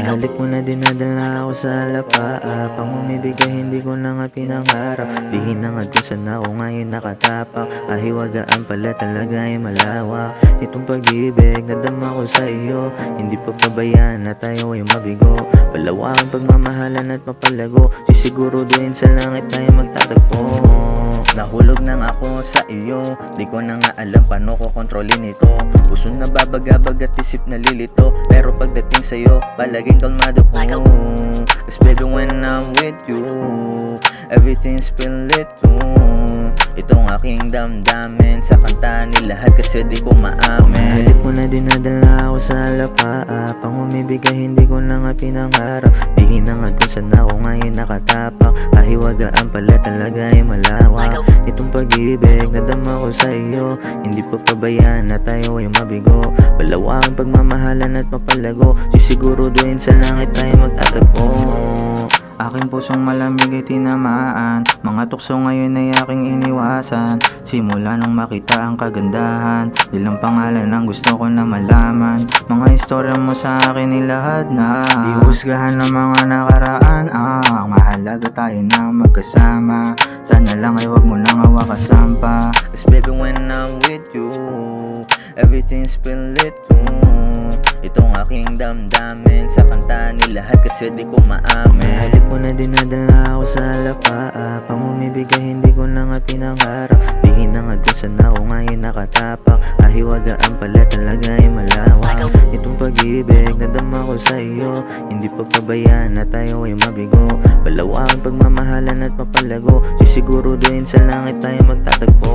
Halik mo na dinadala ako sa lapaa. Pang umibig ay hindi ko na nga pinangarap. Di hinangad kung saan ako ngayon nakatapak. Ahiwagaan pala talaga ay malawak. Itong pag-ibig nadama ko sa iyo, hindi pa pabayaan na tayo ay mabigo. Palawakang pagmamahalan at mapalago, sisiguraduhin sa langit tayo magtatagpo. Nahulog nang ako sa iyo, di ko na nga alam paano ko kontrolin ito. Puso na babagabag at isip nalilito, pero pagdating sa'yo, palaging kalmado ko. Cause baby when I'm with you, everything's been lit too. Itong aking damdamin sa kanta ni lahat kasi di ko maamin. Halik mo na dinadala ako sa lapaa. Pang umibig ay hindi ko na nga pinangarap. Di hinangad kung saan ako ngayon nakatapak. Ahiwagaan pala talaga ay malawak. Itong pag-ibig nadama ko sa iyo, hindi pa pabayaan na tayo ay mabigo. Palawakang pagmamahalan at mapalago, sisiguraduhin sa langit tayo magtatagpo. Aking pusong malamig ay tinamaan, mga tukso ngayon ay aking iniwasan. Simula nung makita ang kagandahan, ilang pangalan ang gusto ko na malaman. Mga istorya mo sa akin ay lahat na di husgahan ng mga nakaraan. Mahalaga tayo na magkasama, sana lang ay wag mo nang hawakasan pa. Cause baby when I'm with you, everything's been lit too. Itong aking damdamin sa kanta ni lahat kasi di ko maamin. Halik mo na dinadala ako sa lapaa. Pang umibig ay hindi ko na nga pinangarap. Di hinangad kung saan ako ngayon nakatapak. Ahiwagaan pala talaga ay malawak. Itong pag-ibig nadama ko sa iyo, hindi pa pabayaan na tayo ay mabigo. Palawakang pagmamahalan at mapalago, sisiguraduhin sa langit tayo magtatagpo.